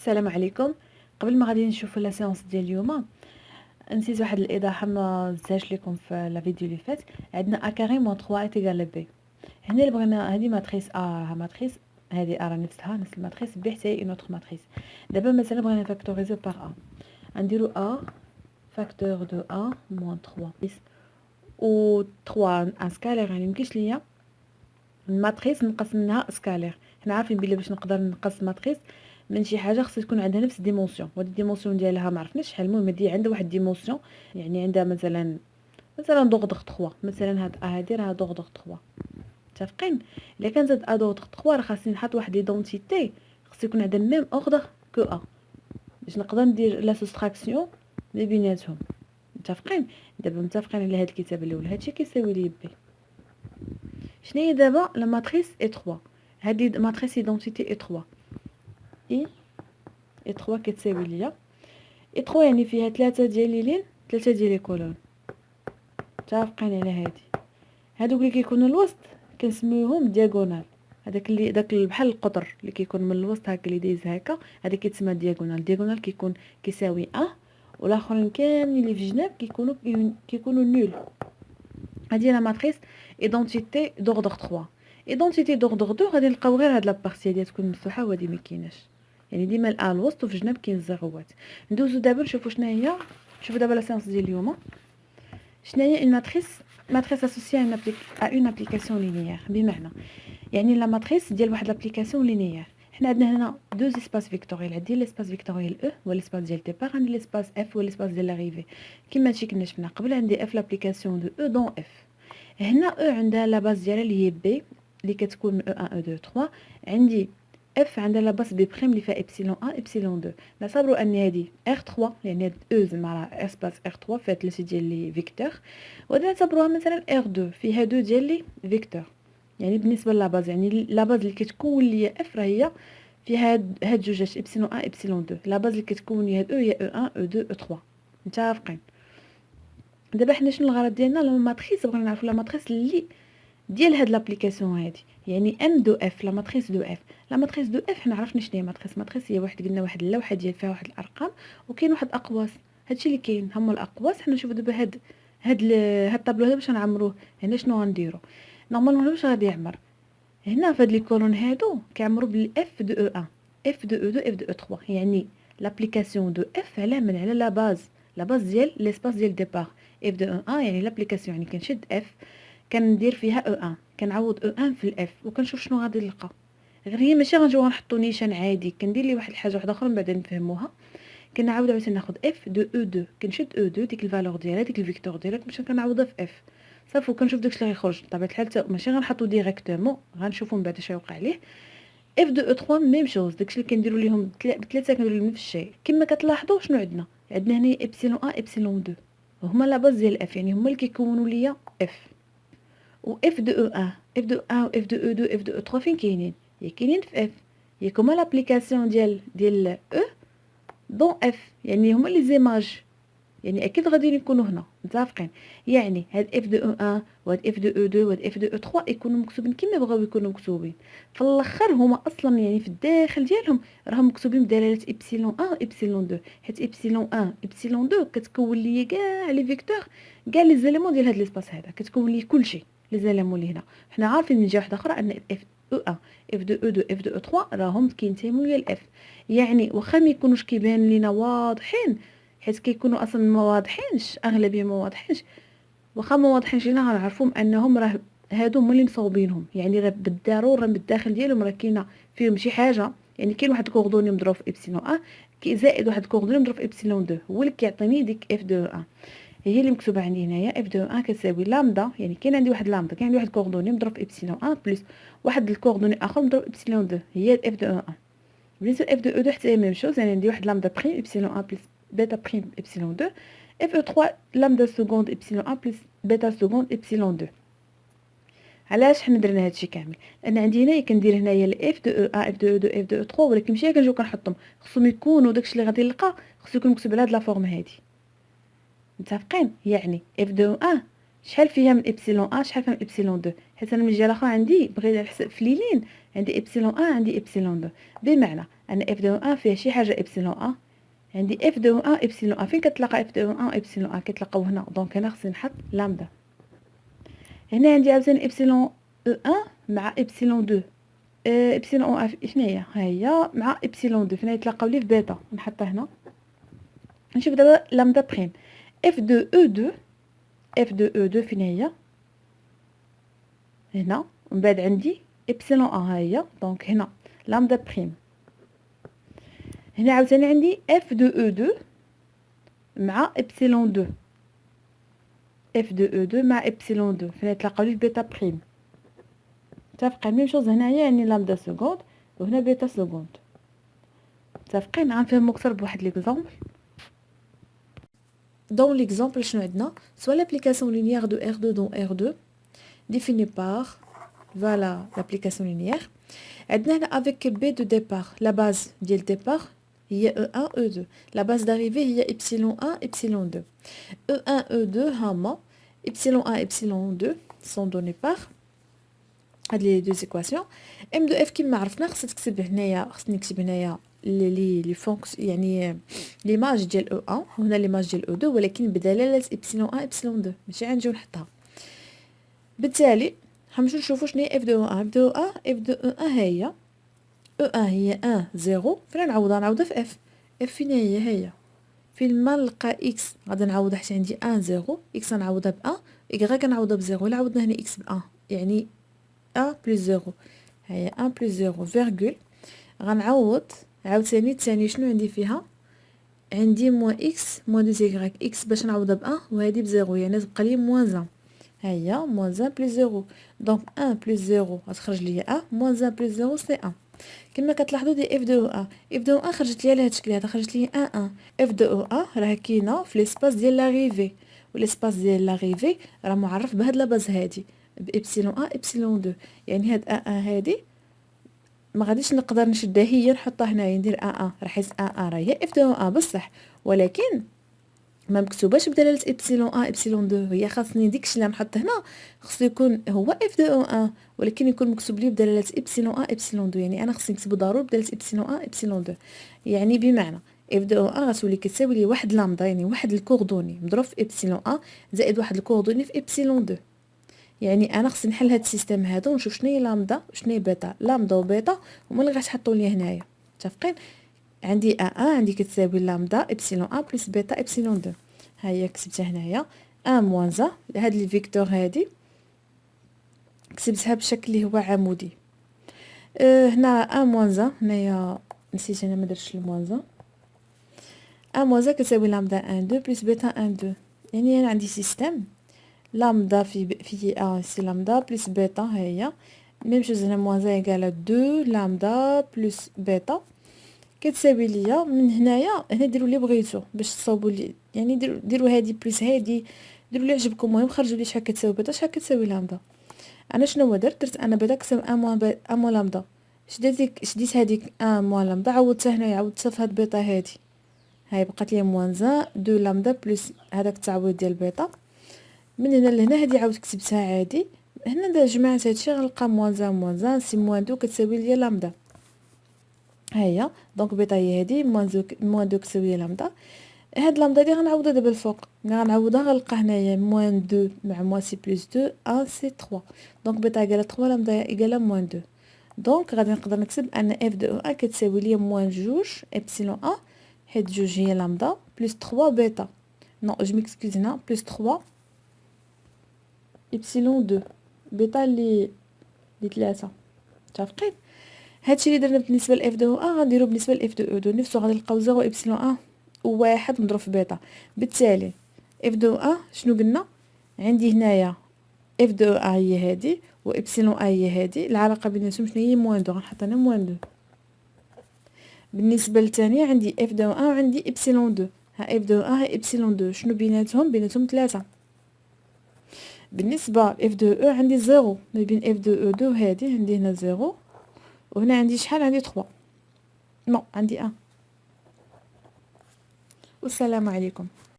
السلام عليكم. قبل ما غادي نشوفوا لا سيونس ديال اليوم، نسيت واحد الاضافه ما زدتهاش لكم في لا فيديو اللي فات. عندنا ا كاري موان 3 ايتيغال بي. هنا اللي بغينا هذه ماتريس ا راها ماتريس، هذه ا راه نفسها نفس الماتريس، بي حتى هي اون اوتر ماتريس. دابا مثلا بغينا فاكتوريزو باغ ا، غنديرو ا فاكتور دو ا موان 3 بلس و 3 ان سكالير. يعني ميمكنش ليا الماتريس نقص منها سكالير. حنا عارفين بلي باش نقدر نقص ماتريس من شي حاجه خصها تكون عندها نفس الديمونسيون، وهاد الديمونسيون ديالها ما عرفناش شحال. المهم دي عندها واحد الديمونسيون، يعني عندها مثلا دوغ 3. مثلا هاد ا هادي راه دوغ 3. متفقين؟ الا كانت هاد ا دوغ 3 راه خاصني نحط واحد ليدونتيتي خص يكون عندها ميم اوردر كو ا باش نقدر ندير لا سوستراكسيون ما بيناتهم. متفقين؟ دابا متفقين على هاد الكتاب الاول. هادشي كيساوي لي بي. شناهي دابا لا ماتريس اي 3؟ هادي ماتريس ايدونتيتي اي 3. اي 3 كتساوي ليا اي 3 يعني فيها 3 ديال لي لين 3 ديال لي كولون. متفقين على هادي؟ هادوك اللي كيكونوا الوسط كنسميوهم دياغونال. هذاك اللي داك بحال القطر اللي كيكون من الوسط هكا اللي دايز هكا، هذا كيتسمى دياغونال. دياغونال كيكون كيساوي والاخرين كاملين اللي في جناب كيكونوا نول. هذه لا ماتريس ايدونتيتي دوردر 3. ايدونتيتي دوردر 2 غادي نلقاو غير هاد لابارتي هادي تكون مفتوحه وهادي ما كايناش، يعني ديما الان الوسط وفي جناب كاين الزيروات. ندوزو دابا نشوفوا شناهي. شوفوا دابا لا سيونس ديال اليوم. شناهي اون ماتريس اسوسيي ا اون ابليكاسيون لينيير. بمعنى يعني لا ماتريس ديال واحد لابليكاسيون لينيير. حنا عندنا هنا دو اسباس فيكتوريال. عندي ليسباس فيكتوريال او هو ليسباس ديال ديبار، عندي ليسباس اف هو ليسباس ديال لاريفي. كما هادشي كنا شفنا قبل، عندي اف لابليكاسيون دو او دون اف. هنا او عندها لا باز ديالها اللي هي بي اللي كتكون او 1 او 2 3. عندي اف عندها لا باز بي بريم اللي فيها ايبسيلون 1 ايبسيلون 2. نعتبروا ان هذه ار 3، يعني هاد او زعما راه اسباس ار 3 فيها 3 ديال لي فيكتور. وغادي نعتبروها مثلا ار 2 فيها 2 ديال لي فيكتور. يعني بالنسبه لاباز، يعني لاباز اللي كتكون ليا اف راه هي فيها هاد جوجاش ايبسيلون 1 ايبسيلون 2. لاباز اللي كتكون ليا هاد او هي او 1 او 2 او 3. متفقين؟ دابا حنا شنو الغرض ديالنا؟ لا ماتريس بغينا نعرفوا لا ماتريس اللي ديال هاد لابليكاسيون هادي، يعني ام دو اف. لا ماتريس دو اف، لا ماتريس دو اف حنا عرفنا شنو هي ماتريس. ماتريس هي واحد قلنا واحد اللوحه ديال فيها واحد الارقام وكاين واحد الاقواس. هادشي اللي كاين هما الاقواس. حنا نشوفوا دابا هاد الطابلو هذا باش نعمروه. هنا شنو غنديرو؟ نورمالمون باش غادي يعمر هنا في هاد لي كولون هادو كيعمروا بالاف دو او 1 اف دو او 2 اف دو او 3. يعني لابليكاسيون دو اف على لا باز ديال ليسباس ديال ديبار. اف دو او 1 يعني لابليكاسيون، يعني كنشد اف كندير فيها او 1 كنعوض او 1 في الاف وكنشوف شنو غادي نلقى. غير هي ماشي غنجيو نحطو نيشان عادي، كندير لي واحد الحاجه واحده اخرى من بعد نفهموها. كنعاود عاوتاني ناخذ اف دو او 2 كنشد او 2 ديك الفالور ديالها ديك الفيكتور ديالها باش كنعوضها في اف صافي. وكنشوف داكشي اللي غيخرج. بطبيعه الحال ماشي غنحطو ديريكتومون، غنشوفو من بعد اش يوقع ليه. اف دو او 3 ميم شوز، داكشي اللي كنديروا ليهم بثلاثه كنديروا لهم نفس الشيء. كما كتلاحظوا شنو عندنا هنا ايبسيلون 1 ايبسيلون 2 هما لا باز ديال اف، يعني هما اللي كيكونوا ليا اف. و اف دو او 1 اف دو 1 و اف دو او 2 اف دو او 3 فين كاينين؟ هي كاينين في اف. هي كما لابليكاسيون ديال او دون اف، يعني هما لي زيماج، يعني اكيد غادي يكونوا هنا. متفقين؟ يعني هاد اف دو او 1 وهاد اف دو او 2 وهاد اف دو او 3 يكونوا مكتوبين كما بغاو يكونوا مكتوبين. في الاخر هما اصلا يعني في الداخل ديالهم راهم مكتوبين بدلاله ايبسيلون 1 ايبسيلون 2، حيت ايبسيلون 1 ايبسيلون 2 كتكون لي كاع لي فيكتور، كاع لي زيليمون ديال هاد ليسباس هذا، كتكون لي كلشي لي زيليمون اللي هنا. حنا عارفين من جهه واحده اخرى ان اف او 1 اف دو او 2 اف دو او 3 راهم كينتموا للاف. يعني واخا ما يكونوش كيبان لينا واضحين، حيت كيكونوا اصلا ما واضحينش، اغلبيه ما واضحينش. واخا ما واضحينش لينا غنعرفوهم انهم راه هادو هما اللي مصوبينهم، يعني راه بالضروره من الداخل ديالهم راه كاينه فيهم شي حاجه. يعني كاين واحد الكوردوني مضروب في ايبسيلون 1 زائد واحد الكوردوني مضروب في ايبسيلون 2 هو اللي كيعطيني ديك اف دو 1. هي اللي مكتوبه عندي هنايا اف دو 1 كتساوي لامدا، يعني كاين عندي واحد لامدا، كاين عندي واحد كوردوني مضروب في ايبسيلون 1 بلس واحد الكوردوني اخر مضروب في ايبسيلون 2 هي اف دو 1. بالنسبه اف دو او 2 حتى هي ميم شوز، يعني عندي واحد لامدا بريم ايبسيلون 1 بلس بيتا بريم ايبسيلون 2. اف او 3 لامدا سكوند ايبسيلون 1 بلس بيتا سكوند ايبسيلون 2. علاش حنا درنا هادشي كامل؟ لان عندي هنايا كندير هنايا الاف دو او 1 اف دو او 2 اف دو او 3، ولكن ماشي كنجيو كنحطهم، خصهم يكونوا داكشي اللي غادي نلقى خصو يكون مكتوب على هاد لا فورم هادي. متفقين؟ يعني اف دو 1 شحال فيها من إبسيلون أ شحال فيها من إبسيلون دو، حيت أنا من الجهة الأخرى عندي بغيت نحسب في ليلين عندي إبسيلون أ عندي إبسيلون دو، بمعنى أن إف دو أ فيها شي حاجة إبسيلون أ، عندي إف دو أ إبسيلون أ، فين كتلاقى إف دو أ إبسيلون أ؟ كيتلاقاو هنا، دونك هنا خصني نحط لامدا. هنا عندي عاوتاني إبسيلون أ مع إبسيلون دو، إبسيلون أ شناهي؟ ها هي مع إبسيلون دو، فين يتلاقاو لي في بيتا، نحطها هنا. نشوف دابا لامدا بريم، إف دو أو دو، إف دو أو دو فين هي؟ هنا، ومن بعد عندي إبسيلون أ ها هي، دونك هنا لامدا بريم. هنا عاوتاني عندي إف دو أو دو مع إبسيلون دو، إف دو أو دو مع إبسيلون دو، فين يتلاقاو لي في بيتا بريم. متفقين؟ ميم شوز هنايا يعني لامدا سكوند وهنا بيتا سكوند. متفقين؟ غنفهمو أكثر بواحد ليكزامبل. Dans l'exemple, soit l'application linéaire de R2 dans R2, définie par, voilà l'application linéaire. Avec B de départ, la base du départ, il y a E1, E2. La base d'arrivée, il y a ε1, ε2. E1, E2, hama, ε1, ε2 sont donnés par les deux équations. M de F qui معرفنا خصك تكتب هنايا، خصني نكتب هنايا لي فونكس يعني ليماج ديال او 1 وهنا ليماج ديال او 2 ولكن بدلاله ابسيلون 1 ابسيلون 2 ماشي غنجيو نحطها. بالتالي غنمشيو نشوفوا شنو هي اف دو 1. اف دو 1 اف دو 1 ها هي او 1 هي 1 0. فين نعوضها في اف. اف فين هي فين ما نلقى اكس غادي نعوضها حتى عندي 1 0 اكس غنعوضها ب 1 غير كنعوضها ب 0. الا عوضنا هنا اكس ب 1 يعني 1 بلس 0 هي 1 بلس 0 فيرغول. غنعوض عاوتاني الثاني شنو عندي فيها؟ عندي موان اكس موان دو زيكغيك اكس باش نعوضها ب 1 وهادي ب 0 يعني تبقى لي موان 1. ها هي موان 1 بلس 0 دونك 1 بلس 0 غتخرج لي 1 موان 1 بلس 0 سي 1. كما كتلاحظوا دي اف دو 1 اف دو 1 خرجت لي على هاد الشكل هذا، خرجت لي 1 1. اف دو 1 راه كاينه في ليسباس ديال لاريفي، وليسباس ديال لاريفي راه معرف بهاد لاباز هادي بابسيلون 1 ابسيلون 2 يعني هاد 1 1 هادي ما غاديش نقدر نشدها هي نحطها هنايا ندير راه حيت راه هي اف دو بصح ولكن ما مكتوباش بدلاله ابسيلون ابسيلون 2. هي خاصني ديكشي اللي نحط هنا خصو يكون هو اف دو ولكن يكون مكتوب لي بدلاله ابسيلون ابسيلون 2 يعني انا خصني نكتبو ضروري بدلاله ابسيلون ابسيلون 2 يعني بمعنى اف دو غتولي كتساوي لي واحد لامدا يعني واحد الكوردوني مضروب في ابسيلون زائد واحد الكوردوني في ابسيلون 2. يعني انا خصني نحل هاد السيستم هذا ونشوف شنو هي لامدا وشنو هي بيتا. لامدا وبيتا هما اللي غتحطوا لي هنايا. متفقين؟ عندي عندي كتساوي لامدا ابسيلون بلس بيتا ابسيلون 2. ها هي كتبتها هنايا 1 موان هاد لي فيكتور هادي كتبتها بشكل اللي هو عمودي. هنا 1 موان هنايا نسيت انا ما درتش الموان 1 موان كتساوي لامدا 1 2 بلس بيتا 1 2 يعني انا عندي سيستم لامدا في سي لامدا بلس بيتا هي ميم شوز هنا موان ايكال 2 لامدا بلس بيتا كتساوي ليا من هنايا هنا ديروا اللي بغيتو باش تصاوبوا لي يعني ديروا هادي بلس هادي ديروا اللي عجبكم. المهم خرجوا لي شحال كتساوي بيتا شحال كتساوي لامدا. انا شنو درت انا بيتا كتساوي 1 موان لامدا شديت هذيك 1 موان لامدا عوضتها هنايا عوضتها في هاد بيتا هادي هاي بقات لي موان 2 لامدا بلس هذاك التعويض ديال بيتا. من هنا لهنا هادي عاود كتبتها عادي. هنا جمعت هادشي غنلقى موان سي موان 2 كتساوي ليا لامدا. ها هي دونك بيتا هي هادي موان 2 كتساوي لامدا. هاد لامدا اللي غنعوضها دابا الفوق غنعوضها غنلقى هنايا موان 2 مع موان سي بلس 2 1 سي 3 دونك بيتا ايكال 3 لامدا ايكال موان 2. دونك غادي نقدر نكتب ان اف دو 1 كتساوي ليا موان 2 ابسيلون 1 حيت 2 هي لامدا بلس 3 بيتا نو جو ميكسكوز هنا بلس 3 ابسيلون 2 بيتا اللي 3. متفقين؟ هادشي اللي درنا بالنسبه لاف دو غنديرو بالنسبه لاف دو او دو نفسو غادي نلقاو 0 ابسيلون وواحد مضروب في بيتا. بالتالي اف دو شنو قلنا؟ عندي هنايا اف دو هي هادي وابسيلون هي هادي العلاقه بيناتهم شنو هي؟ موان 2 غنحط انا موان 2. بالنسبه للثانيه عندي اف دو وعندي ابسيلون 2 ها اف دو هي ابسيلون 2 شنو بيناتهم 3. بالنسبه لاف دو عندي 0 ما بين اف دو 2 هادي عندي هنا 0 وهنا عندي شحال؟ عندي 3 نو عندي 1. والسلام عليكم.